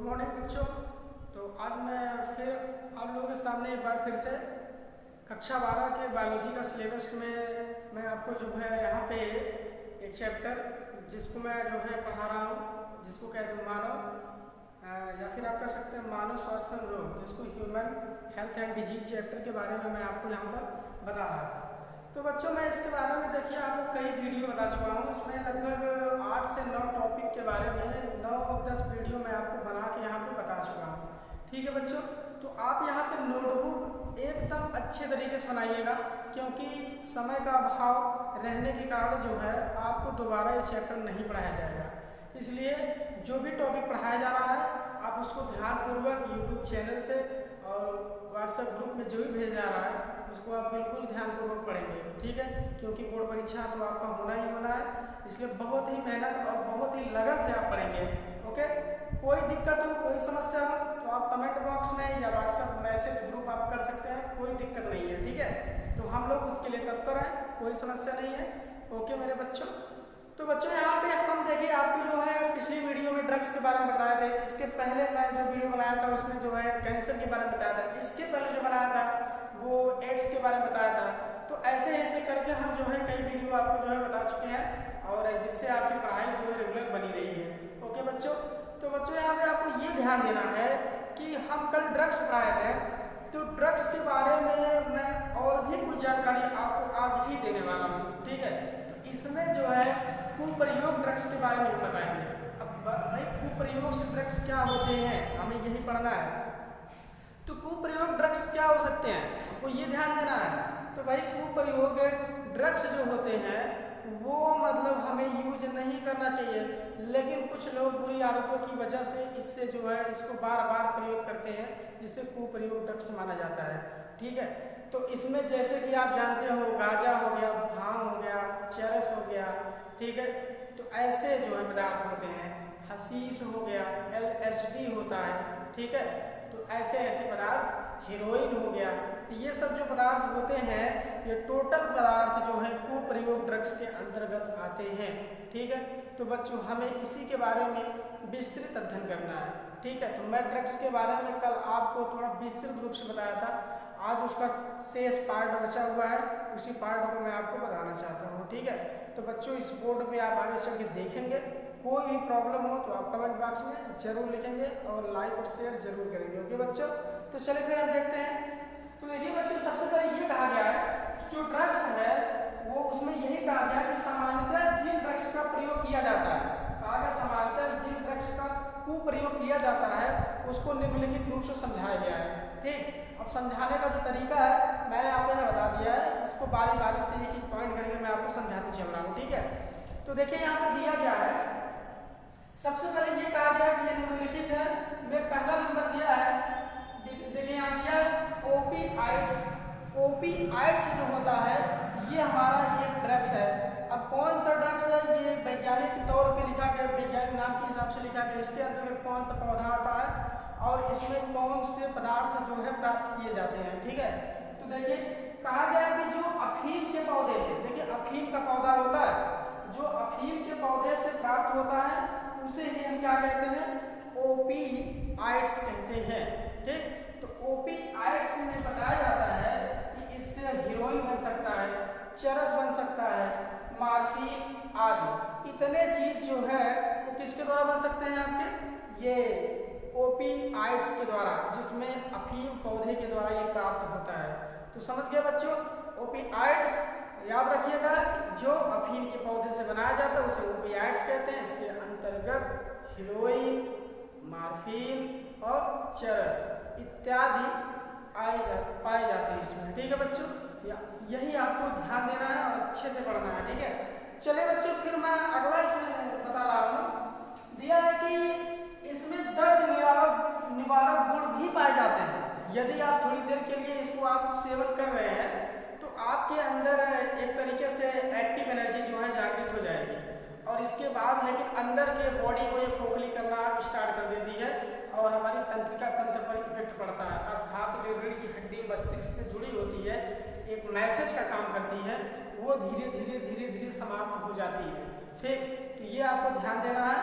Morning बच्चों। तो आज मैं फिर आप लोगों के सामने एक बार फिर से कक्षा 12 के बायोलॉजी का सिलेबस में मैं आपको जो है यहाँ पे एक चैप्टर जिसको मैं जो है पढ़ा रहा हूँ, जिसको कहते हैं मानव या फिर आप कह सकते हैं मानव स्वास्थ्य एवं रोग, जिसको human health and disease chapter के बारे में मैं आपको यहाँ पर बता रहा था। तो बच्चों मैं इसके बारे में देखिए आपको कई वीडियो बता चुका हूँ। इसमें लगभग 8 से 9 टॉपिक के बारे में 9-10 वीडियो मैं आपको बना के यहाँ पे बता चुका हूँ। ठीक है बच्चों, तो आप यहाँ पे नोटबुक एकदम अच्छे तरीके से बनाइएगा, क्योंकि समय का अभाव रहने के कारण जो है आपको दोबारा ये चैप्टर नहीं पढ़ाया जाएगा। इसलिए जो भी टॉपिक पढ़ाया जा रहा है आप उसको ध्यानपूर्वक यूट्यूब चैनल से और व्हाट्सएप ग्रुप में जो भी भेजा जा रहा है उसको आप बिल्कुल ध्यानपूर्वक पढ़ेंगे। ठीक है, क्योंकि बोर्ड परीक्षा तो आपका होना ही होना है, इसलिए बहुत ही मेहनत और बहुत ही लगन से आप पढ़ेंगे। ओके, कोई दिक्कत हो, कोई समस्या हो तो आप कमेंट बॉक्स में या व्हाट्सएप मैसेज ग्रुप आप कर सकते हैं, कोई दिक्कत नहीं है। ठीक है, तो हम लोग उसके लिए तत्पर हैं, कोई समस्या नहीं है। ओके मेरे बच्चों, तो बच्चों यहाँ पे हम देखिए आपको जो है पिछली वीडियो में ड्रग्स के बारे में बताए थे। इसके पहले मैं जो वीडियो बनाया था उसमें जो है कैंसर के बारे में बताया था। इसके पहले जो बनाया था वो एड्स के बारे में बताया था। तो ऐसे ऐसे करके हम जो है कई वीडियो आपको जो है बता चुके हैं, और जिससे आपकी पढ़ाई जो है रेगुलर बनी रही है। ओके बच्चों, तो बच्चों यहाँ पे आपको ये ध्यान देना है कि हम कल ड्रग्स पढ़ाए थे, तो ड्रग्स के बारे में मैं और भी कुछ जानकारी आपको आज ही देने वाला हूँ। ठीक है, तो इसमें जो है कुप्रयोग ड्रग्स के बारे में बताएंगे। अब भाई कुप्रयोग से ड्रग्स क्या होते हैं, हमें यही पढ़ना है। तो कुप्रयोग ड्रग्स क्या हो सकते हैं, आपको ये ध्यान देना है। तो भाई कुप्रयोग ड्रग्स जो होते हैं वो मतलब हमें यूज नहीं करना चाहिए, लेकिन कुछ लोग बुरी आदतों की वजह से इससे जो है इसको बार बार प्रयोग करते हैं, जिससे कुप्रयोग ड्रग्स माना जाता है। ठीक है, तो इसमें जैसे कि आप जानते हो गांजा हो गया, भांग हो गया, चरस हो गया। ठीक है, तो ऐसे जो है पदार्थ होते हैं, हशीश हो गया, LSD होता है। ठीक है, तो ऐसे ऐसे पदार्थ, हीरोइन हो गया, तो ये सब जो पदार्थ होते हैं ये टोटल पदार्थ जो है कुप्रयोग ड्रग्स के अंतर्गत आते हैं। ठीक है, तो बच्चों हमें इसी के बारे में विस्तृत अध्ययन करना है। ठीक है, तो मैं ड्रग्स के बारे में कल आपको थोड़ा विस्तृत रूप से बताया था, आज उसका शेष पार्ट बचा हुआ है, उसी पार्ट को मैं आपको बताना चाहता हूँ। ठीक है, तो बच्चों इस बोर्ड पे आप आगे चल के देखेंगे, कोई भी प्रॉब्लम हो तो आप कमेंट बॉक्स में जरूर लिखेंगे और लाइक और शेयर जरूर करेंगे। ओके बच्चों, तो चलिए फिर हम देखते हैं। तो देखिए बच्चों, सबसे पहले ये कहा गया है जो ड्रग्स है वो उसमें यही कहा गया कि सामान्यतः जिन ड्रग्स का प्रयोग किया जाता है, कहा गया सामान्यतः जिन ड्रग्स का कुप्रयोग किया जाता है उसको निम्नलिखित रूप से समझाया गया है। ठीक, अब समझाने का जो तरीका है मैंने आपको यहाँ बता दिया है, इसको बारी बारी से एक एक पॉइंट करके मैं आपको समझाते चल रहा हूँ। ठीक है, तो देखिए यहाँ पे दिया गया है, सबसे पहले ये कहा गया कि ये निम्नलिखित है, मैं पहला नंबर दिया है। देखिए यहाँ दिया है ओपियाइड्स। ओपियाइड्स जो होता है ये हमारा एक ड्रग्स है। अब कौन सा ड्रग्स है, ये वैज्ञानिक तौर पे लिखा गया, वैज्ञानिक नाम के हिसाब से लिखा गया, इसके अंतर्गत कौन सा पौधा आता है और इसमें कौन से पदार्थ जो है प्राप्त किए जाते हैं। ठीक है, तो देखिए कहा गया कि जो अफीम के पौधे से, देखिए अफीम का पौधा होता है, जो अफीम के पौधे से प्राप्त होता है उसे ही हम क्या कहते हैं, ओपियाइड्स कहते हैं। ठीक, तो ओपियाइड्स में बताया जाता है कि इससे हीरोइन बन सकता है, चरस बन सकता है, मॉर्फिन आदि इतने चीज जो है वो किसके द्वारा बन सकते हैं, आपके ये ओपियाइड्स के द्वारा, जिसमें अफीम पौधे के द्वारा ये प्राप्त होता है। तो समझ गए बच्चों, ओपियाइड्स याद रखिएगा, जो अफीम के पौधे से बनाया जाता है उसे ओपियाइड्स कहते हैं। इसके अंतर्गत हीरोइन, मॉर्फिन और चरस इत्यादि पाए जाते हैं इसमें। ठीक है बच्चों, यही आपको ध्यान देना है और अच्छे से पढ़ना है। ठीक है, चलिए बच्चों फिर मैं अगला इसमें बता रहा हूँ। दिया है कि इसमें दर्द निवारक गुण भी पाए जाते हैं। यदि आप थोड़ी देर के लिए इसको आप सेवन कर रहे हैं तो आपके अंदर एक तरीके से एक्टिव एनर्जी जो है जागृत हो जाएगी, और इसके बाद लेकिन अंदर के बॉडी को ये खोखली करना स्टार्ट कर देती है और हमारी तंत्रिका तंत्र पर इफेक्ट पड़ता है, अर्थात जो रीढ़ की हड्डी मस्तिष्क से जुड़ी होती है एक मैसेज का काम करती है, वो धीरे धीरे धीरे धीरे समाप्त हो जाती है। ठीक, तो ये आपको ध्यान देना है।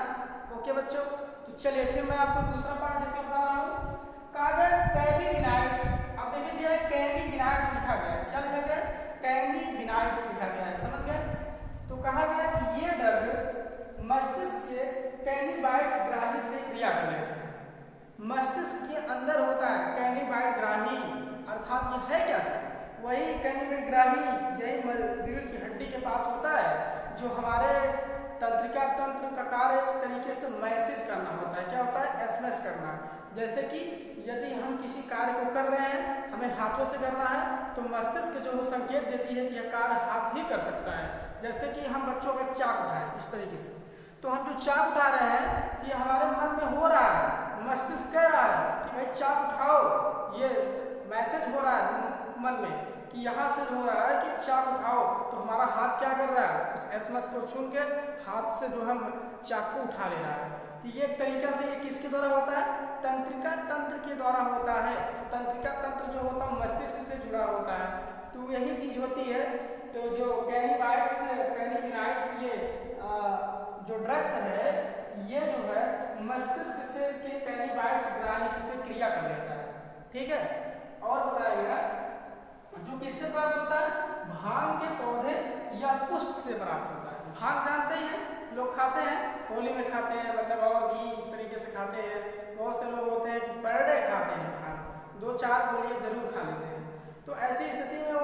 ओके बच्चों, तो चलिए फिर मैं आपको दूसरा पार्ट जिसका बता रहा हूँ, कहा गया कैनिबिनाइड्स। अब देखिए दिया है कैनिबिनाइड्स लिखा गया है। क्या लिखा गया है? कैनिबिनाइड्स लिखा गया है, समझ गए? तो कहा गया कि ये ड्रग मस्तिष्क के कैनिबाइड्स ग्राही से क्रिया कर लेते हैं। मस्तिष्क के अंदर होता है कैनिबाइड ग्राही, अर्थात ये है क्या सर? वही कैनिबाइड ग्राही, यही रीढ़ की हड्डी के पास होता है, जो हमारे तंत्रिका तंत्र का कार्य एक तरीके से मैसेज करना होता है। क्या होता है? एसएमएस करना। जैसे कि यदि हम किसी कार्य को कर रहे हैं, हमें हाथों से करना है, तो मस्तिष्क जो संकेत देती है कि यह कार्य हाथ ही कर सकता है। जैसे कि हम बच्चों का चाक उठाएं इस तरीके से, तो हम जो चाक उठा रहे हैं ये हमारे मन में हो रहा है, मस्तिष्क कह रहा है कि भाई चाक उठाओ, ये मैसेज हो रहा है मन में कि यहाँ से हो रहा है कि चाक उठाओ, तो हमारा हाथ क्या कर रहा है? उस एसएमएस को सुन के हाथ से जो हम चाक को उठा ले रहा है। तो ये एक तरीका से ये किसके द्वारा होता है? तंत्रिका तंत्र के द्वारा होता है। तो तंत्रिका तंत्र जो होता है मस्तिष्क से जुड़ा होता है, तो यही चीज होती है। तो जो कैनिबिनाइड्स ये जो ड्रग्स है, ये जो है मस्तिष्क से के कैनिबाइड्स ग्राही से क्रिया कर लेता है, ठीक है? और बताया गया जो किससे प्राप्त होता है? भांग के पौधे या पुष्प से प्राप्त होता है। भांग जानते ही हैं, लोग खाते हैं, होली में खाते हैं, मतलब और भी इस तरीके से खाते हैं। बहुत से लोग होते हैं कि पर डे खाते हैं भांग, 2-4 गोलियां जरूर खा लेते हैं। तो ऐसी स्थिति में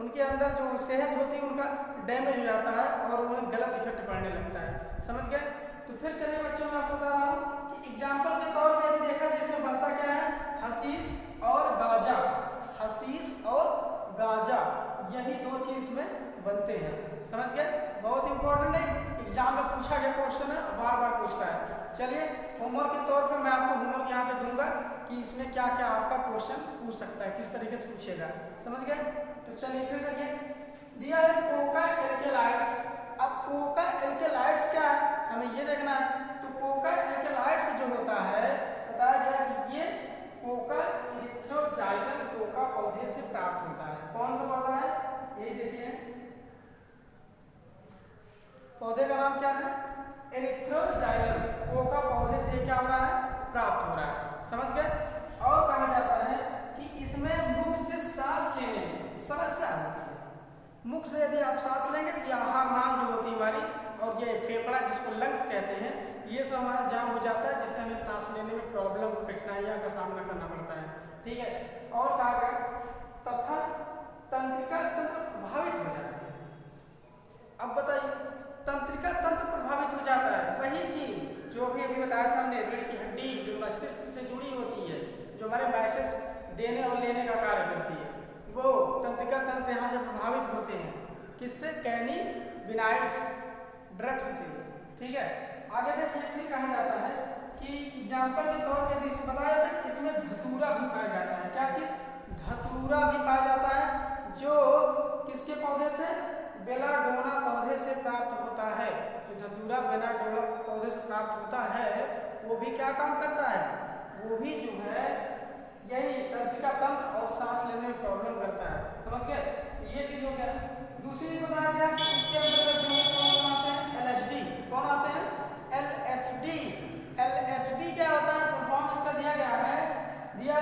उनके अंदर जो सेहत होती है उनका डैमेज हो जाता है और उन्हें गलत इफेक्ट पड़ने लगता है, समझ गए? तो फिर चलिए बच्चों मैं आपको बता रहा हूँ कि एग्जाम्पल के तौर पर यदि देखा जाए इसमें बनता क्या है? हशीश और गांजा। हशीश और गांजा, यही 2 चीज में बनते हैं, समझ गए? बहुत इंपॉर्टेंट है, एग्जाम में पूछा गया क्वेश्चन है, बार बार पूछता है। चलिए होमवर्क के तौर पे मैं आपको होमवर्क यहाँ पे दूंगा कि इसमें क्या क्या आपका क्वेश्चन पूछ सकता है, किस तरीके से पूछेगा, समझ गए? तो चलिए फिर देखिए दिया है कोका एल्केलाइड्स। अब कोका एल्केलाइड्स क्या है हमें ये देखना है। तो कोका एल्केलाइड्स जो होता है, बताया गया कि ये कोका इरिथ्रोजाइलम कोका पौधे से प्राप्त होता है। कौन सा पौधा है? यही देखिए, पौधे का नाम क्या है? एरिथ्रोजाइलम कोका पौधे से क्या हो रहा है? प्राप्त हो रहा है, समझ गए? और कहा जाता है कि इसमें मुख से सांस लेने में समस्या होती है। मुख से यदि आप सांस लेंगे तो ये आहार नाल जो होती है हमारी, और ये फेफड़ा जिसको लंग्स कहते हैं, ये सब हमारा जाम हो जाता है, जिससे हमें सांस लेने में प्रॉब्लम, कठिनाइयां का सामना करना पड़ता है, ठीक है? और कहा गया तथा तंत्रिका तंत्र प्रभावित हो जाती है। अब बताइए, तंत्रिका तंत्र प्रभावित हो जाता है, वही चीज जो भी अभी बताया था हमने, रीढ़ की हड्डी जो मस्तिष्क से जुड़ी होती है, जो हमारे मैसेज देने और लेने का कार्य करती है, वो तंत्रिका तंत्र यहाँ से प्रभावित होते हैं। किससे? कैनिबिनाइड्स ड्रग्स से, ठीक है? आगे देखिए फिर कहा जाता है कि एग्जाम्पल के तौर पे बताया जाता है कि इसमें धतूरा भी पाया जाता है। क्या चीज? धतूरा भी पाया जाता है, जो किसके पौधे से? बेलाडोना पौधे से प्राप्त होता है। तो धतूरा बेलाडोना पौधे से प्राप्त होता है, वो भी क्या काम करता है? वो भी जो है यही तंत्रिका तंत्र और सांस लेने में प्रॉब्लम करता है, समझ गए? ये चीज हो गया। दूसरी चीज बताया गया कि इसके अंदर जो कौन आते हैं? एलएसडी। कौन आते हैं? एलएसडी। एलएसडी क्या होता है? फुल फॉर्म इसका दिया गया है, दिया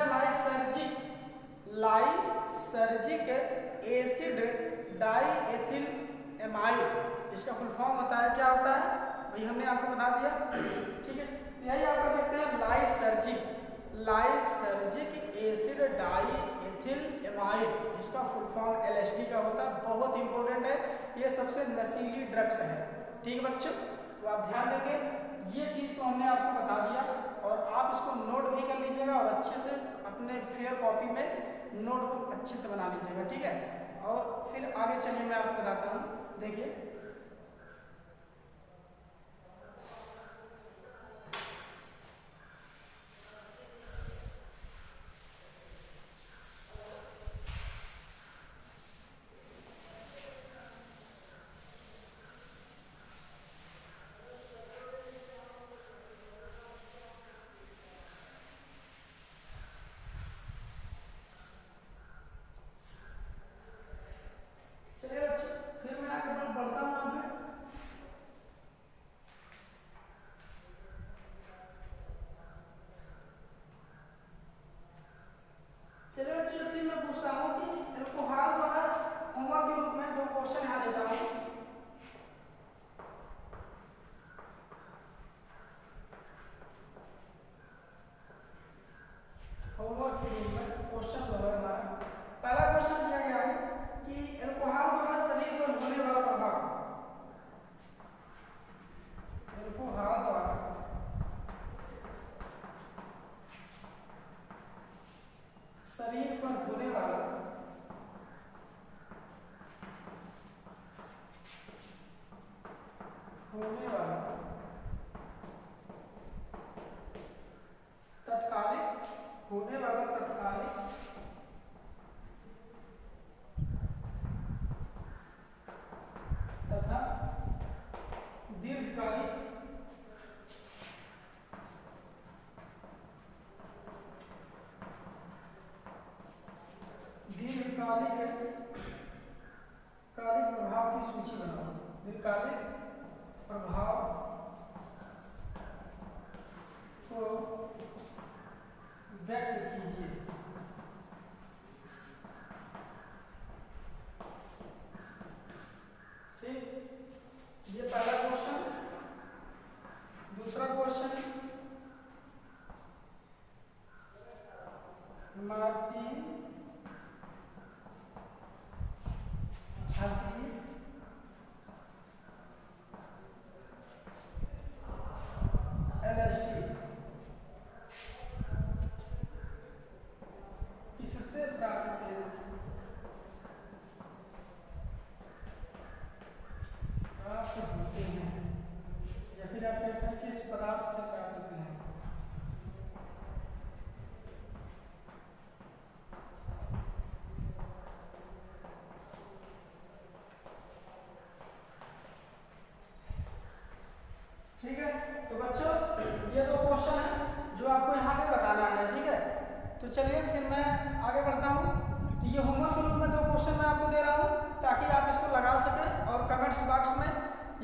लाइसर्जिक एसिड डाइएथिल एमाइड। इसका फुल फॉर्म होता है, क्या होता है भाई हमने आपको बता दिया, ठीक है? यही आप कर सकते हैं लाइसर्जिक एसिड डाइएथिल एमाइड, इसका फुल फॉर्म एलएसडी का होता है। बहुत इंपॉर्टेंट है, ये सबसे नशीली ड्रग्स है, ठीक है बच्चों? तो आप ध्यान देंगे, ये चीज तो हमने आपको बता दिया, और आप इसको नोट भी कर लीजिएगा और अच्छे से अपने फेयर कॉपी में नोटबुक अच्छे से बना लीजिएगा, ठीक है? और फिर आगे चलिए मैं आपको बताता हूँ, देखिए बढ़ता होने वाला तत्कालिक तथा दीर्घकालिक प्रभाव की सूची बनाओ। दीर्घकालिक प्रभाव को व्यक्त कीजिए। ठीक, ये पहला क्वेश्चन। दूसरा क्वेश्चन, मार्टिन अजीज LSD किससे प्राप्त किया? प्राप्त होते हैं, या फिर आप कह सकते हैं किस पदार्थ से प्राप्त होते हैं। ठीक है, तो बच्चों ये दो क्वेश्चन है जो आपको यहाँ पे बताना है। ठीक है, तो चलिए फिर मैं आगे बढ़ता हूँ। तो ये होमवर्क के रूप में दो क्वेश्चन मैं आपको दे रहा हूँ ताकि आप इसको लगा सकें, और कमेंट्स बॉक्स में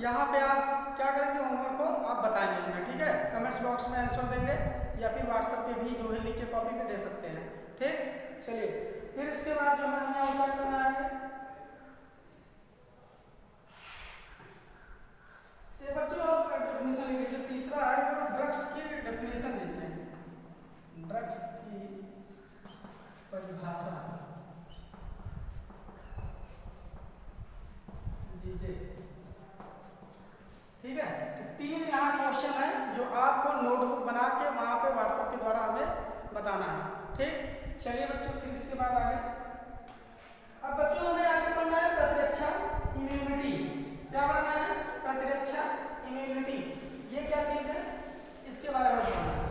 यहाँ पे आप क्या करेंगे, होमवर्क को आप बताएंगे हमें। ठीक है, कमेंट्स बॉक्स में आंसर देंगे या फिर व्हाट्सएप पे भी जो है लिख के कॉपी पे दे सकते हैं। ठीक, चलिए फिर इसके बाद जो है हमें आउटलाइन करना है। बच्चों आप डेफिनेशन लिख लीजिए। तीसरा है वो ड्रग्स की डेफिनेशन लीजिए। ड्रग्स की परिभाषा दीजिए। ठीक है, तो 3 यहाँ क्वेश्चन है जो आपको नोटबुक बना के वहां पे व्हाट्सएप के द्वारा हमें बताना है। ठीक, चलिए बच्चों फिर इसके बाद आगे। अब बच्चों हमें आगे पढ़ना है प्रतिरक्षा इम्यूनिटी। क्या पढ़ना है? प्रतिरक्षा इम्यूनिटी। ये क्या चीज है, इसके बारे में पढ़ना है।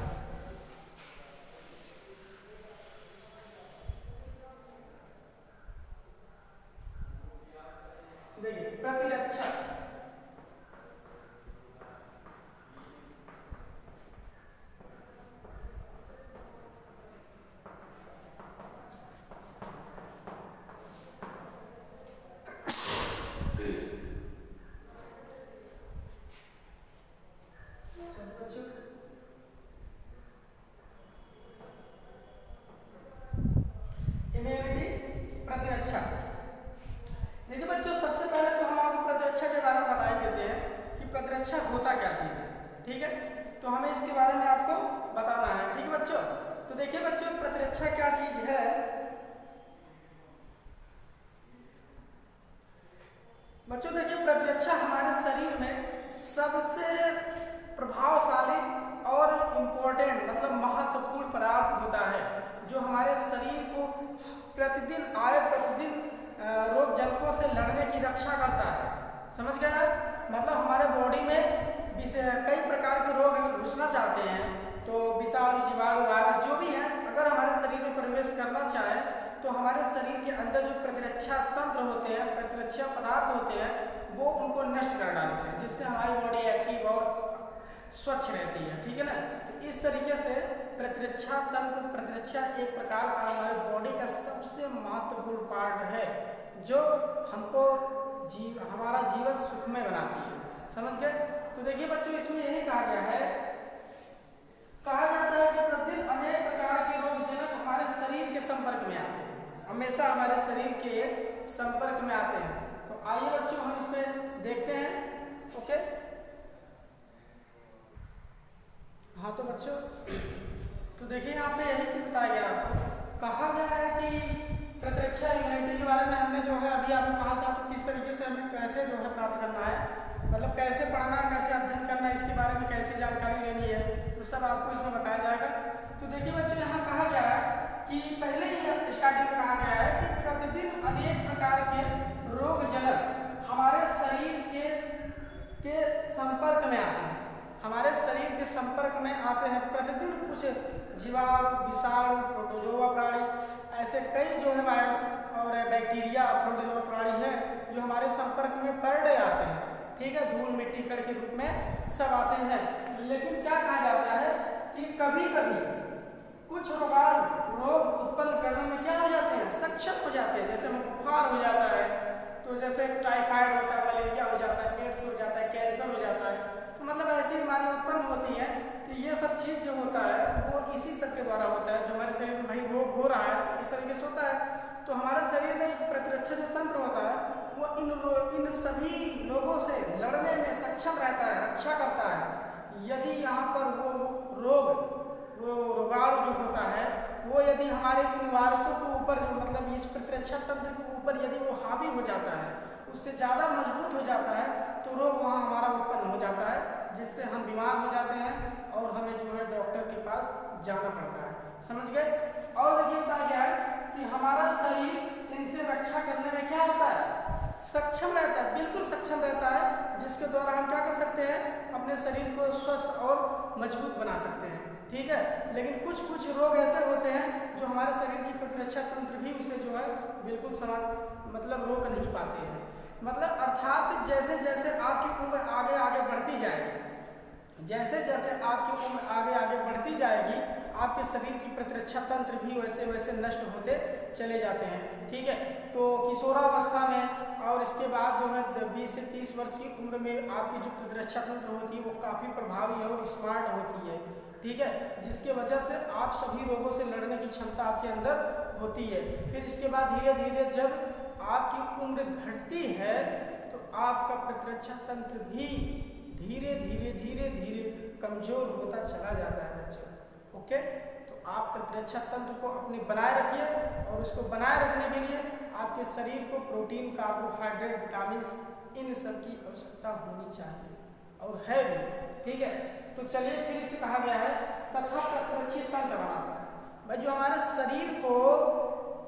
देखिए प्रतिरक्षा, इम्यूनिटी, प्रतिरक्षा। देखिए बच्चों सबसे पहले तो हम आपको प्रतिरक्षा के बारे में बता ही देते हैं कि प्रतिरक्षा होता क्या चीज है। ठीक है, तो हमें इसके बारे में आपको बताना है। ठीक है बच्चों, तो देखिए बच्चों प्रतिरक्षा क्या चीज है। बच्चों देखिए प्रतिरक्षा हमारे शरीर में सबसे प्रभावशाली और इम्पोर्टेंट मतलब महत्वपूर्ण पदार्थ होता है जो हमारे शरीर को प्रतिदिन रोग जनकों से लड़ने की रक्षा करता है। समझ गए आप? मतलब हमारे बॉडी में कई प्रकार के रोग अगर घुसना चाहते हैं तो विषाणु, जीवाणु, वायरस जो भी है अगर हमारे शरीर में प्रवेश करना चाहे तो हमारे शरीर के अंदर जो प्रतिरक्षा तंत्र होते हैं, प्रतिरक्षा पदार्थ होते हैं, वो उनको नष्ट कर डालते हैं, जिससे हमारी बॉडी एक्टिव और स्वच्छ रहती है। ठीक है ना, तो इस तरीके से प्रतिरक्षा तंत्र, प्रतिरक्षा एक प्रकार का हमारे बॉडी का सबसे महत्वपूर्ण पार्ट है जो हमको हमारा जीवन सुखमय बनाती है। समझ गए? तो देखिए बच्चों इसमें यही कहा गया है, कहा जाता है कि प्रतिदिन अनेक प्रकार के रोग जनक हमारे शरीर के संपर्क में आते हैं, हमेशा हमारे शरीर के संपर्क में आते हैं। तो आइए बच्चों हम इसमें देखते हैं। ओके, हाँ तो बच्चों तो देखिए यहाँ पे यही चीज बताया गया आपको, कहा गया है कि प्रतिरक्षा इम्यूनिटी के बारे में हमने जो है अभी आपको कहा था, तो किस तरीके से हमें कैसे जो है प्राप्त करना है, मतलब कैसे पढ़ना है, कैसे अध्ययन करना है, इसके बारे में कैसे जानकारी लेनी है, तो सब आपको इसमें बताया जाएगा। तो देखिए बच्चों यहाँ कहा गया है कि पहले ही स्टार्टिंग में कहा गया है कि प्रतिदिन अनेक प्रकार के रोग जनक हमारे शरीर के संपर्क में आते हैं, हमारे शरीर के संपर्क में आते हैं प्रतिदिन कुछ जीवाणु, विषाणु, प्रोटोजोआ प्राणी, ऐसे कई जो है वायरस और बैक्टीरिया, प्रोटोजोआ प्राणी है जो हमारे संपर्क में पर डे आते हैं, ठीक है, धूल मिट्टी कण के रूप में सब आते हैं। लेकिन क्या कहा जाता है कि कभी कभी कुछ रोगाणु रोग उत्पन्न करने में क्या हो जाते हैं, सक्षम हो जाते हैं। जैसे बुखार हो जाता है, तो जैसे टाइफाइड होता है, मलेरिया हो जाता है, एड्स हो जाता है, कैंसर हो जाता है, तो मतलब ऐसी बीमारी उत्पन्न होती है। तो ये सब चीज़ जो होता है वो इसी सब के द्वारा होता है, जो हमारे शरीर में भाई रोग हो रहा है तो इस तरीके से होता है। तो हमारे शरीर में एक प्रतिरक्षा जो तंत्र होता है वो इन सभी लोगों से लड़ने में सक्षम रहता है, रक्षा करता है। यदि यहाँ पर वो रोगाणु जो होता है वो यदि हमारे इन वायरसों के ऊपर जो मतलब इस प्रतिरक्षा तंत्र के ऊपर यदि वो हावी हो जाता है, उससे ज़्यादा मजबूत हो जाता है, तो रोग वहाँ हमारा उत्पन्न हो जाता है, जिससे हम बीमार हो जाते हैं और हमें जो है डॉक्टर के पास जाना पड़ता है। समझ गए? और देखिए बताया गया है कि हमारा शरीर इनसे रक्षा करने में क्या होता है, सक्षम रहता है, बिल्कुल सक्षम रहता है, जिसके द्वारा हम क्या कर सकते हैं, अपने शरीर को स्वस्थ और मजबूत बना सकते हैं, ठीक है। लेकिन कुछ रोग ऐसे होते हैं जो हमारे शरीर की प्रतिरक्षा तंत्र भी उसे जो है बिल्कुल मतलब रोक नहीं पाते हैं। मतलब अर्थात जैसे जैसे आपकी उम्र आगे आगे बढ़ती जाएगी, जैसे जैसे आपकी उम्र आगे आगे बढ़ती जाएगी, आपके शरीर की प्रतिरक्षा तंत्र भी वैसे वैसे नष्ट होते चले जाते हैं, ठीक है। तो किशोरावस्था में और इसके बाद जो है 20 से 30 वर्ष की उम्र में आपकी जो प्रतिरक्षा तंत्र होती है वो काफ़ी प्रभावी और स्मार्ट होती है, ठीक है, जिसके वजह से आप सभी रोगों से लड़ने की क्षमता आपके अंदर होती है। फिर इसके बाद धीरे धीरे जब आपकी उम्र घटती है तो आपका प्रतिरक्षा तंत्र भी धीरे धीरे धीरे धीरे कमजोर होता चला जाता है बच्चों। ओके, तो आप प्रतिरक्षा तंत्र को अपने बनाए रखिए और उसको बनाए रखने के लिए आपके शरीर को प्रोटीन, कार्बोहाइड्रेट, विटामिन इन सब की आवश्यकता होनी चाहिए और है भी, ठीक है। तो चलिए फिर इसे कहा गया है तथा प्रतिरक्षी तंत्र बनाता है। भाई जो हमारे शरीर को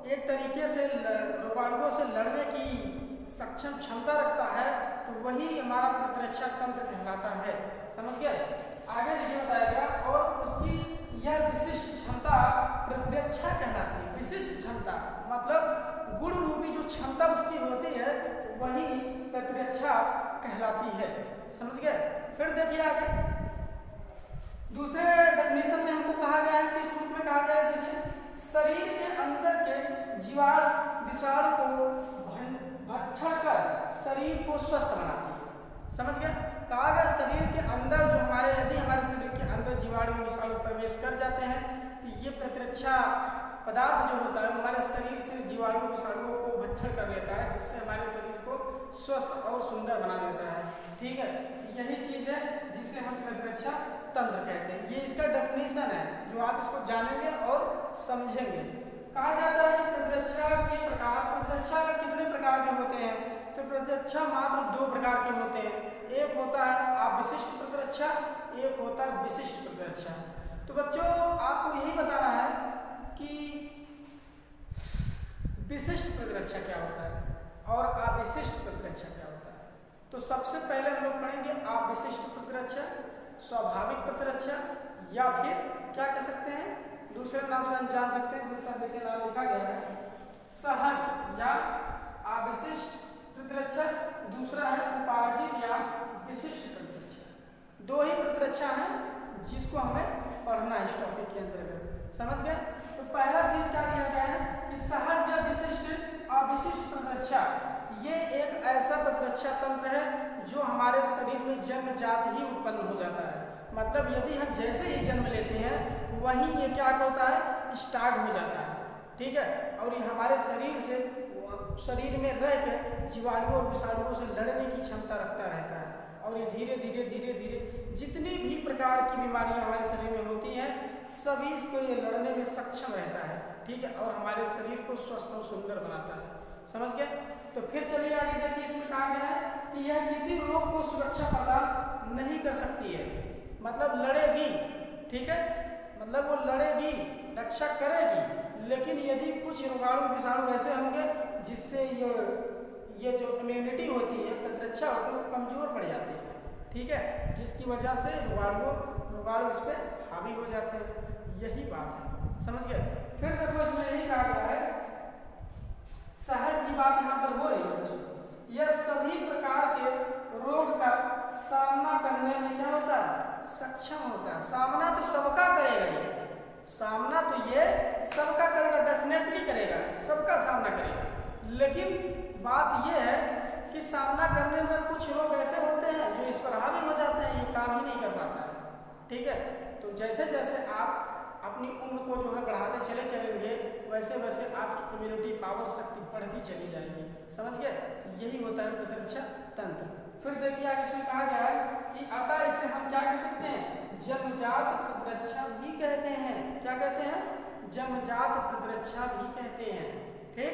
एक तरीके से रोगाणुओं से लड़ने की सक्षम क्षमता रखता है तो वही हमारा प्रतिरक्षा तंत्र कहलाता है। समझ गए? आगे देखिए बताया गया और उसकी यह विशिष्ट क्षमता प्रतिरक्षा कहलाती है। विशिष्ट क्षमता मतलब गुण रूपी जो क्षमता उसकी होती है वही प्रतिरक्षा कहलाती है। समझ गए? फिर देखिए आगे दूसरे डेफिनेशन में हमको कहा गया है, किस रूप में कहा गया है, देखिए शरीर के अंदर के जीवाणु विषाणु को भक्षण कर शरीर को स्वस्थ बनाती है। समझ गए? कहा गया शरीर के अंदर जो यदि हमारे शरीर के अंदर जीवाणु विषाणु प्रवेश कर जाते हैं तो ये प्रतिरक्षा पदार्थ जो होता है हमारे शरीर से जीवाणु विषाणुओं को भक्षण कर लेता है, जिससे हमारे शरीर को स्वस्थ और सुंदर बना देता है, ठीक है। यही चीज है जिसे हम प्रतिरक्षा तंत्र कहते हैं। ये इसका डेफिनेशन है जो आप इसको जानेंगे और समझेंगे। कहा जाता है कि प्रतिरक्षा के प्रकार, प्रतिरक्षा कितने प्रकार के होते हैं, तो प्रतिरक्षा मात्र 2 प्रकार के होते हैं। एक होता है अविशिष्ट प्रतिरक्षा, एक होता है विशिष्ट प्रतिरक्षा। तो बच्चों आपको यही बताना है कि विशिष्ट प्रतिरक्षा क्या होता है और अविशिष्ट प्रतिरक्षा क्या होता है। तो सबसे पहले हम लोग पढ़ेंगे अविशिष्ट प्रतिरक्षा, स्वाभाविक प्रतिरक्षा, या फिर क्या कह सकते हैं दूसरे नाम से हम जान सकते हैं जिसका देखिए नाम लिखा गया है सहज या अविशिष्ट प्रतिरक्षा, दूसरा है उपार्जित या विशिष्ट प्रतिरक्षा। 2 ही प्रतिरक्षा है जिसको हमें पढ़ना है इस टॉपिक के अंतर्गत। समझ गए? तो पहला चीज क्या दिया गया है कि सहज या विशिष्ट अविशिष्ट प्रतिरक्षा, ये एक ऐसा प्रतिरक्षा तंत्र है जो हमारे शरीर में जन्मजात ही उत्पन्न हो जाता है। मतलब यदि हम जैसे ही जन्म लेते हैं वहीं ये क्या होता है, स्टार्ट हो जाता है, ठीक है। और ये हमारे शरीर में रह के जीवाणुओं और विषाणुओं से लड़ने की क्षमता रखता रहता है और ये धीरे धीरे धीरे धीरे जितनी भी प्रकार की बीमारियां हमारे शरीर में होती हैं सभी को ये लड़ने में सक्षम रहता है, ठीक है, और हमारे शरीर को स्वस्थ और सुंदर बनाता है। समझ गए? तो फिर चलिए आगे देखिए, इसमें कहा गया है कि यह किसी रोग को सुरक्षा प्रदान नहीं कर सकती है, मतलब लड़ेगी, ठीक है, मतलब वो लड़ेगी, रक्षा करेगी, लेकिन यदि कुछ रोगाणु विषाणु ऐसे होंगे जिससे ये जो इम्यूनिटी होती है, प्रतिरक्षा होती है, वो कमजोर पड़ जाती है, ठीक है, जिसकी वजह से रोगाणु इस पर हावी हो जाते हैं। यही बात है, समझ गए। फिर देखो इसमें यही कहा गया है, सहज की बात यहाँ पर हो रही है बच्चों, यह सभी प्रकार के रोग का सामना करने में क्या होता है, सक्षम होता है। सामना तो सबका करेगा, ये सामना तो ये सबका करेगा, डेफिनेटली करेगा, सबका सामना करेगा। लेकिन बात ये है कि सामना करने में कुछ लोग ऐसे होते हैं जो इस पर हावी हो जाते हैं, ये काम ही नहीं कर पाता है। ठीक है, तो जैसे जैसे आप अपनी उम्र को जो है बढ़ाते चलेंगे, वैसे वैसे आपकी इम्यूनिटी पावर शक्ति बढ़ती चली जाएगी, समझ गए। तो यही होता है प्रतिरक्षा तंत्र। फिर देखिए आगे इसमें कहा गया है कि अतः इसे हम क्या कह सकते हैं, जन्मजात प्रतिरक्षा भी कहते हैं। क्या कहते हैं, जन्मजात प्रतिरक्षा भी कहते हैं। ठीक,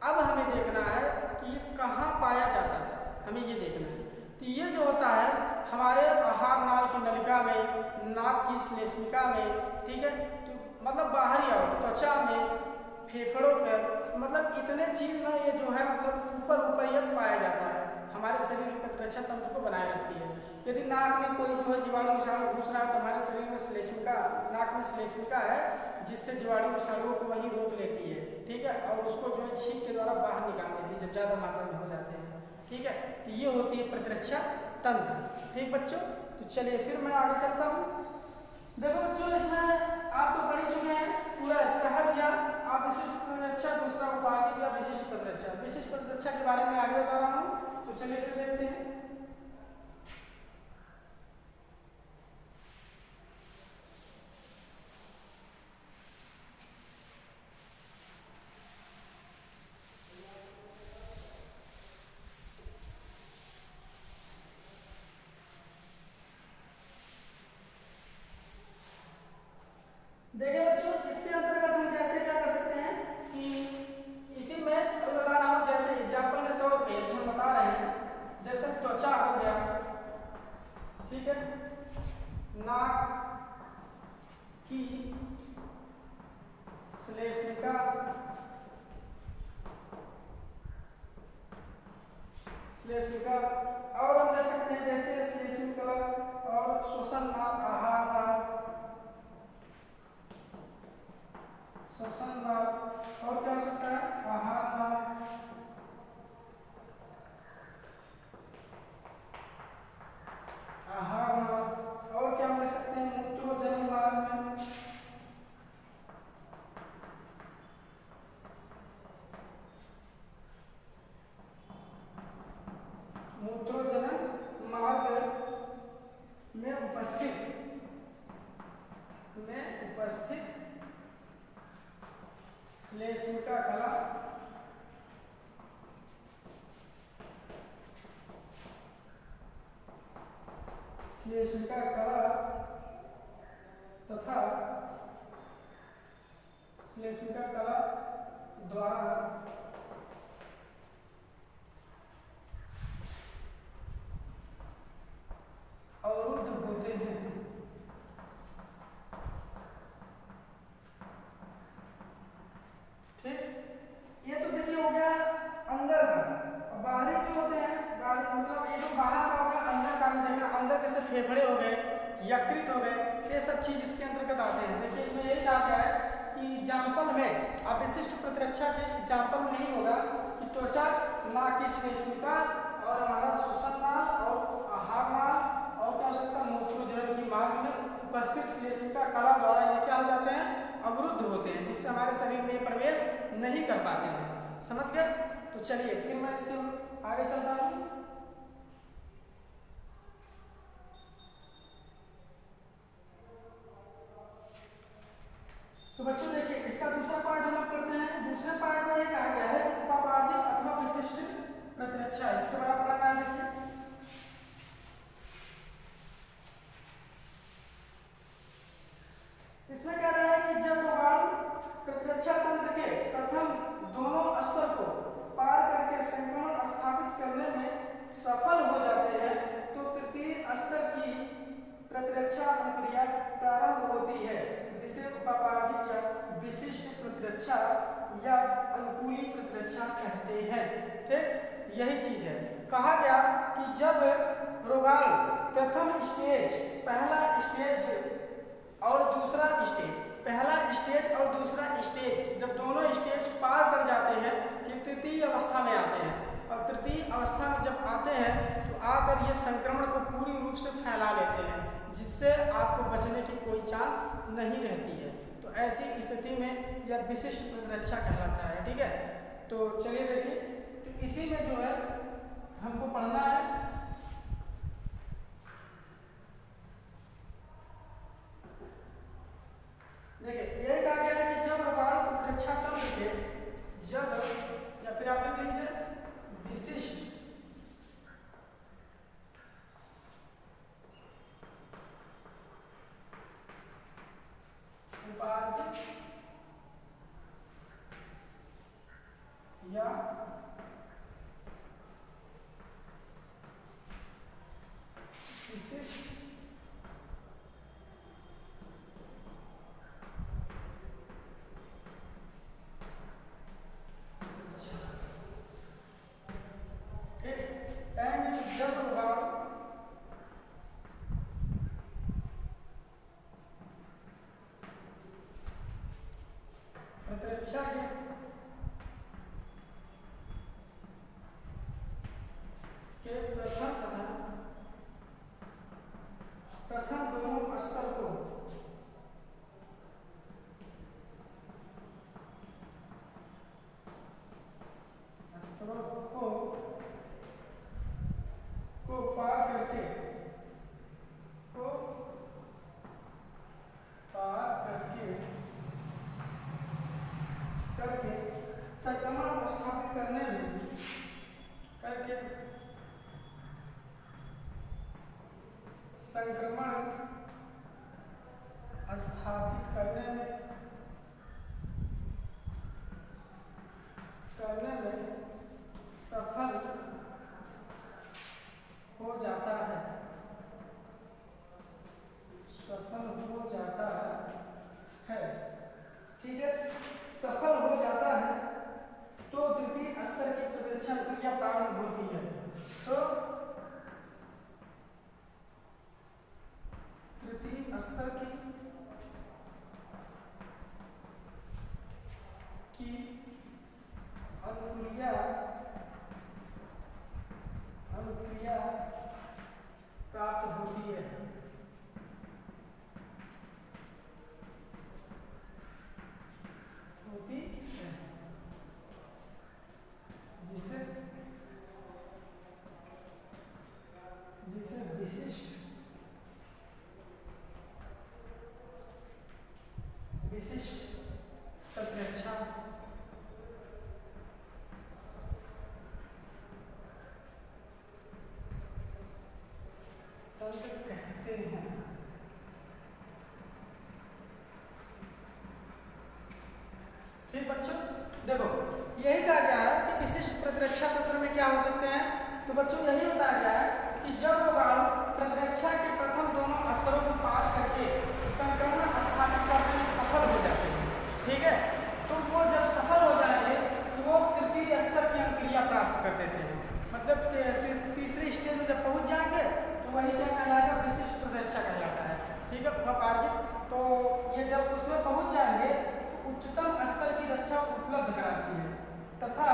अब हमें देखना है कि ये कहाँ पाया जाता है, हमें ये देखना है। तो ये जो होता है हमारे आहार नाल की नलिका में, नाक की श्लेष्मिका में, ठीक है, तो मतलब बाहरी और त्वचा में, फेफड़ों पर, मतलब इतने चीज में ये जो है मतलब ऊपर ये पाया जाता है, हमारे शरीर के प्रतिरक्षा तंत्र को बनाए रखती है। यदि नाक में कोई जो है जीवाणु विषाणु घुस रहा है तो हमारे शरीर में श्लेष्मिका, नाक में श्लेष्मिका है जिससे जीवाणु विषाणुओं को वहीं रोक लेती है। ठीक है, और उसको जो है छींक के द्वारा बाहर निकाल देती है जब ज़्यादा मात्रा में हो जाते हैं। ठीक है, तो ये होती है प्रतिरक्षा तंत्र। ठीक बच्चों, तो चलिए फिर मैं आगे चलता हूँ। देखो बच्चों, इसमें आप तो पढ़ ही चुके हैं पूरा सहज या आप विशिष्ट प्रतिरक्षा, दूसरा उपाधि या विशिष्ट प्रतिरक्षा। विशिष्ट प्रतिरक्षा के बारे में आगे बता रहा हूँ, तो चलिए फिर देखते हैं। देखिए बच्चों, इसके अंतर्गत हम कैसे क्या कर सकते हैं कि इसी में बता रहा हूँ, जैसे एग्जाम्पल के तौर पे हम बता रहे हैं, जैसे त्वचा हो गया, ठीक है, नाक की श्लेष्मिका, और हम ले सकते हैं जैसे श्लेष्मिका और श्वसन नाल, आहार नाल, श्वसन नाल, और क्या हो सकता है, आहार नाल, और क्या हम ले सकते हैं मूत्रोजनन मार्ग में, मूत्रोजनन मार्ग में उपस्थित श्लेष्मिका कला, तथा श्लेष्मिका कला द्वारा अवरुद्ध होते हैं। ठीक, ये तो देखिए हो गया अंदर का। और बाहरी जो होते हैं, बाहरी मतलब ये तो बाहर का होगा, अंदर का भी देखना, अंदर के सिर्फ फेफड़े हो गए, यकृत हो गए, ये सब चीज इसके अंतर्गत आते हैं। देखिए इसमें यही कहा गया है कि एग्जाम्पल में, अब विशिष्ट प्रतिरक्षा के एग्जाम्पल में ही होगा कि त्वचा, नाक की श्लेष्मिका और हमारा श्वसन नाल और आहार नाल, और क्या हो सकता है मूत्रोजनन की मार्ग में उपस्थित श्लेष्मिका कला द्वारा ये क्या हो जाते हैं, अवरुद्ध होते हैं, जिससे हमारे शरीर में प्रवेश नहीं कर पाते हैं। समझ गए। तो चलिए फिर मैं इसके आगे चलता हूँ। तो बच्चों देखिए इसका दूसरा पार्ट हम लोग पढ़ते हैं। दूसरे पार्ट में ये कहा गया है कि उपापार्जित अथवा विशिष्ट प्रतिरक्षा, इसके बारे में पढ़ना है। देखिए इसमें कह रहा है कि जब रोगाणु प्रतिरक्षा तंत्र के प्रथम दोनों स्तर को पार करके संक्रमण स्थापित करने में सफल हो जाते हैं तो तृतीय स्तर की प्रतिरक्षा प्रक्रिया प्रारंभ होती है, जिसे उपापार्जित या विशिष्ट प्रतिरक्षा या अनुकूली प्रतिरक्षा कहते हैं। ठीक, यही चीज है। कहा गया कि जब रोगाणु पहला स्टेज और दूसरा स्टेज, पहला स्टेज और दूसरा स्टेज जब दोनों स्टेज पार कर जाते हैं कि तृतीय अवस्था में आते हैं, और तृतीय अवस्था में जब आते हैं तो आकर ये संक्रमण को पूरी रूप से फैला लेते हैं, जिससे आपको बचने की कोई चांस नहीं रहती है। तो ऐसी स्थिति में यह विशिष्ट प्रतिरक्षा कहलाता है। ठीक है, तो चलिए देखिए, तो इसी में जो है हमको पढ़ना है। देखिए ये कहा गया है कि जब रोगाणु प्रतिरक्षा तंत्र के जब, या फिर आप लिख लीजिए विशिष्ट उपार्जित या विशिष्ट प्रतिरक्षा के प्रथम दोनों स्तर को पार करके संक्रमण स्थापित करने में संक्रमण स्थापित करने में सफल हो जाता है, सफल हो जाता है। ठीक है, सफल हो जाता है तो तृतीय स्तर की प्रतिरक्षा क्रिया प्रारंभ होती है। तो तृतीय स्तर की अनुक्रिया प्राप्त होती है। जिसे विशिष्ट प्रतिरक्षा तंत्र कहते हैं। ठीक बच्चों, देखो यही कहा गया है कि विशिष्ट प्रतिरक्षा तंत्र में क्या हो सकते हैं। तो बच्चों यही बताया गया है कि जब रोगाणु प्रतिरक्षा के प्रथम दोनों स्तरों को पार करके संक्रमण स्थापित करने में सफल हो जाते हैं। ठीक है, तो वो जब सफल हो जाएंगे तो वो तृतीय स्तर की अनुक्रिया प्राप्त कर देते हैं। मतलब तीसरे स्टेज में जब पहुंच जाएंगे तो वही क्या कहलाएगा, विशिष्ट प्रतिरक्षा कहलाता है। ठीक है, उपार्जित, तो ये जब उसमें पहुंच जाएंगे तो उच्चतम स्तर की रक्षा उपलब्ध कराती है, तथा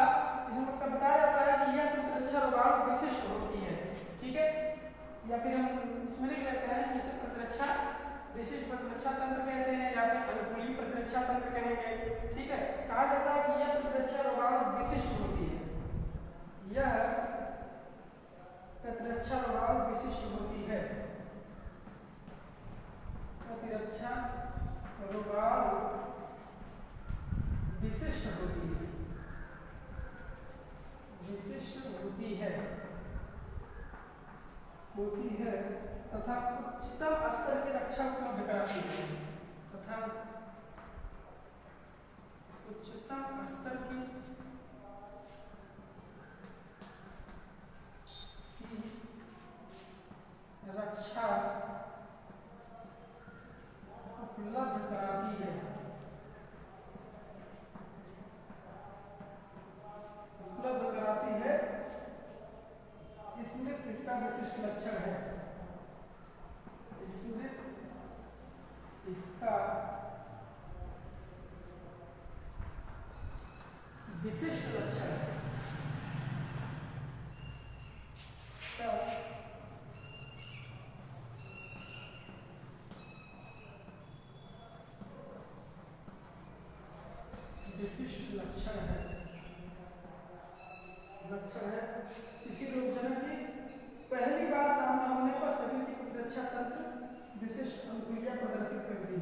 इसमें बताया जाता है कि यह प्रतिरक्षा रोगाणु विशिष्ट होती है। ठीक है, या फिर हम इसमें लिख लेते हैं कि इसे प्रतिरक्षा विशिष्ट प्रतिरक्षा तंत्र कहते हैं, या फिर अनुकूली प्रतिरक्षा तंत्र कहेंगे। ठीक है, कहा जाता है कि यह प्रतिरक्षा रोगाणु विशिष्ट होती है, यह प्रतिरक्षा रोगाणु विशिष्ट होती है। प्रतिरक्षा रोगाणु विशिष्ट होती है, विशिष्ट होती है तथा उच्चतम स्तर की रक्षा उपलब्ध कराती है, तथा उच्चतम स्तर की रक्षा उपलब्ध कराती है, इसमें इसका विशिष्ट लक्षण है। लक्षण है, लक्षण है किसी रोगजनक की पहली बार सामना होने पर शरीर की प्रतिरक्षा तंत्र विशिष्ट अनुक्रिया प्रदर्शित करती है।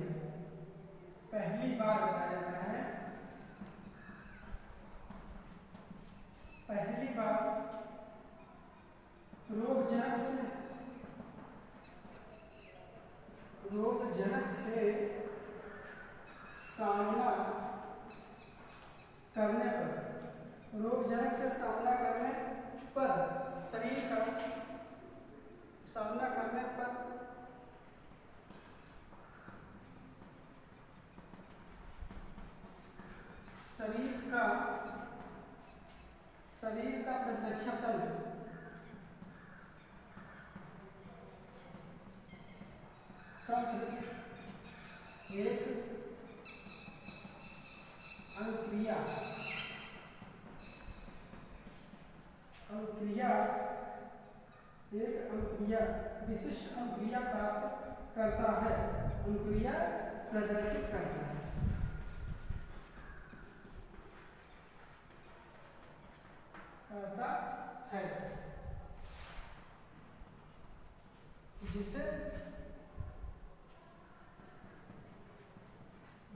पहली बार बताया जाता है, पहली बार रोगजनक से सामना करने पर, रोगजनक से सामना करने पर शरीर का सामना करने पर शरीर का प्रतिरक्षा तंत्र एक अनुक्रिया विशिष्ट अनुक्रिया प्राप्त करता है, अनुक्रिया प्रदर्शित करता है।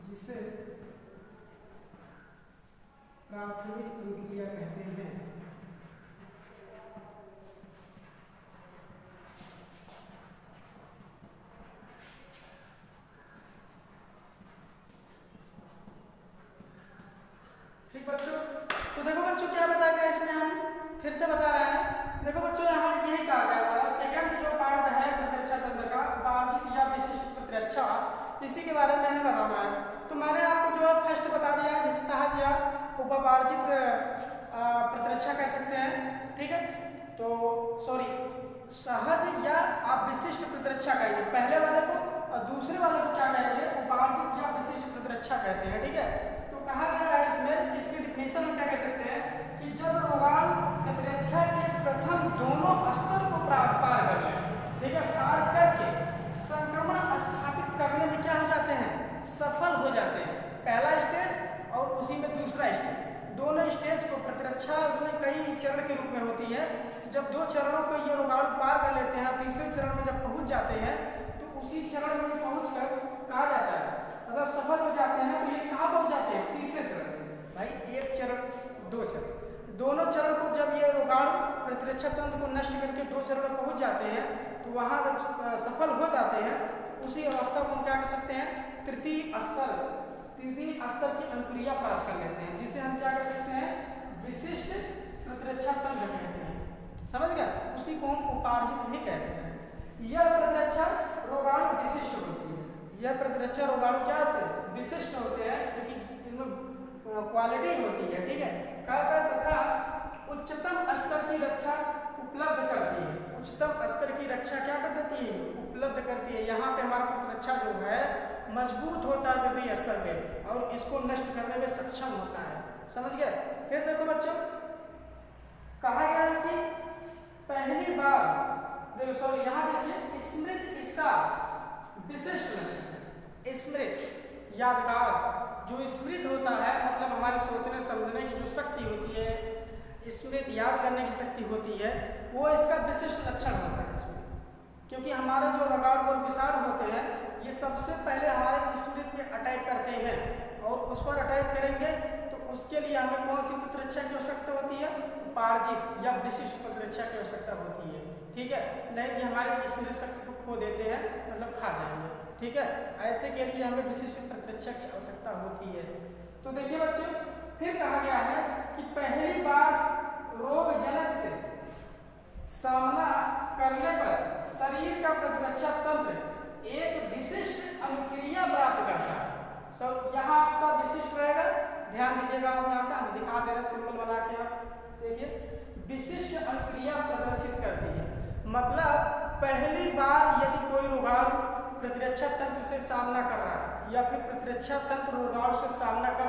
जिसे प्राथमिक अनुक्रिया कहते हैं। ठीक बच्चों, तो देखो बच्चों क्या बताया गया इसमें, हम फिर से बता रहे हैं। देखो बच्चों यहाँ यही कहा गया हमारा सेकंड जो पार्ट है प्रतिरक्षा तंत्र का, उपार्जित या विशिष्ट प्रतिरक्षा, इसी के बारे में हमें बताना है। तो मैंने आपको जो है फर्स्ट बता दिया, जिसे सहज या उपार्जित प्रतिरक्षा कह सकते हैं। ठीक है, तो सॉरी सहज या आप विशिष्ट प्रतिरक्षा कहेंगे पहले वाले को, और दूसरे वाले को क्या कहेंगे, उपार्जित या विशिष्ट प्रतिरक्षा कहते हैं। ठीक है, तो कहा गया है इसमें, इसकी डिफिनेशन हम क्या कह सकते हैं कि जब रोगाणु प्रतिरक्षा के प्रथम दोनों स्तर को पार कर ले, ठीक है, पार करके संक्रमण स्थापित करने में क्या हो जाते हैं, सफल हो जाते हैं। पहला स्टेज और उसी में दूसरा स्टेज, दोनों स्टेज को प्रतिरक्षा उसमें कई चरण के रूप में होती है। जब दो चरणों को ये रोगाणु पार कर लेते हैं, तीसरे चरण में जब पहुंच जाते हैं, तो उसी चरण में पहुंचकर कहा जाता है, अगर सफल हो जाते हैं तो ये कहाँ पहुंच जाते हैं, तीसरे चरण में। भाई एक चरण दो चरण, दोनों चरण को जब ये रोगाणु प्रतिरक्षा तंत्र को नष्ट करके दो चरण में पहुंच जाते हैं, तो वहां जब सफल हो जाते हैं, तो उसी अवस्था को हम क्या कर सकते हैं, तृतीय स्तर की अनुक्रिया प्राप्त कर लेते हैं, जिसे हम क्या कर सकते हैं, विशिष्ट प्रतिरक्षा तंत्र कहते हैं। समझ गया, उसी को हम उपार्जित भी कहते हैं। यह प्रतिरक्षा रोगाणु विशिष्ट होती है, यह प्रतिरक्षा रोगाणु क्या होते हैं, विशिष्ट होते हैं, क्योंकि इनमें क्वालिटी होती है। ठीक है, कहता तथा उच्चतम स्तर की रक्षा उपलब्ध करती है, उच्चतम स्तर की रक्षा क्या कर देती है, उपलब्ध करती है। यहाँ पे हमारा प्रतिरक्षा जो है मजबूत होता है तृतीय स्तर पे, और इसको नष्ट करने में सक्षम होता है। समझ गए। फिर देखो बच्चों, कहा गया है कि पहली बार देखो, सॉरी यहाँ देखिए, स्मृत इसका विशिष्ट लक्षण है। स्मृत यादगार, जो स्मृत होता है मतलब हमारे सोचने समझने की जो शक्ति होती है, स्मृत याद करने की शक्ति होती है, वो इसका विशिष्ट लक्षण होता है इसमें। क्योंकि हमारे जो रोगाणु और विषाणु होते हैं, ये सबसे पहले हमारे स्मृत पे अटैक करते हैं, और उस पर अटैक करेंगे तो उसके लिए हमें कौन सी प्रतिरक्षा की आवश्यकता होती है, उपार्जित या विशिष्ट प्रतिरक्षा की आवश्यकता होती है। ठीक है, नहीं कि हमारे स्मृति शक्ति को खो देते हैं, मतलब खा जाएंगे। ठीक है, ऐसे के लिए हमें विशिष्ट प्रतिरक्षा की आवश्यकता होती है। तो देखिए बच्चों, फिर कहा गया है कि पहली बार रोगजनक से सामना करने पर शरीर का प्रतिरक्षा तंत्र एक विशिष्ट अनुक्रिया प्राप्त करता है। सब यहाँ आपका विशिष्ट रहेगा, ध्यान दीजिएगा। हम यहाँ का हम दिखा दे रहे सिंबल बना के, आप देखिए, विशिष्ट अनुक्रिया प्रदर्शित करती है। मतलब पहली बार यदि कोई रोगाणु प्रतिरक्षा तंत्र से सामना कर रहा है, या फिर प्रतिरक्षा तंत्र रोगाणु से सामना कर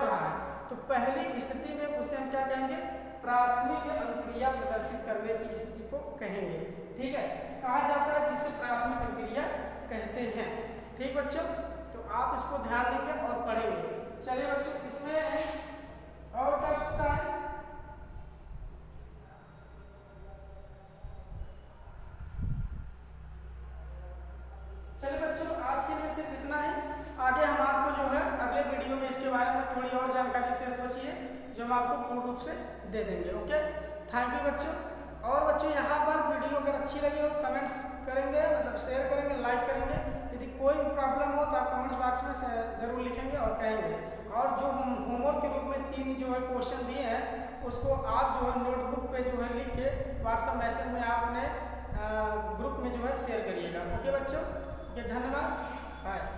रहा है, तो पहली स्थिति में उसे हम क्या कहेंगे, प्राथमिक अनुक्रिया प्रदर्शित करने की स्थिति को कहेंगे। ठीक है, कहा जाता है जिसे प्राथमिक अनुक्रिया कहते हैं। ठीक बच्चों, तो आप इसको ध्यान देंगे और पढ़ेंगे। चलिए बच्चों, इसमें और क्या सकता है। चलिए बच्चों, आज के लिए सिर्फ इतना ही। आगे हम आपको जो है अगले वीडियो में इसके बारे में थोड़ी और जानकारी शेष बची है जो हम आपको पूर्ण रूप से दे देंगे। ओके, थैंक यू बच्चों। और बच्चों, यहाँ पर वीडियो अगर अच्छी लगी हो तो कमेंट्स करेंगे, मतलब शेयर करेंगे, लाइक करेंगे। यदि कोई भी प्रॉब्लम हो तो आप कमेंट्स बॉक्स में जरूर लिखेंगे और कहेंगे। और जो हम होमवर्क के रूप में 3 जो है क्वेश्चन दिए हैं उसको आप जो है नोटबुक पे जो है लिख के व्हाट्सएप मैसेज में आप अपने ग्रुप में जो है शेयर करिएगा। ओके बच्चों, ओके, धन्यवाद, बाय।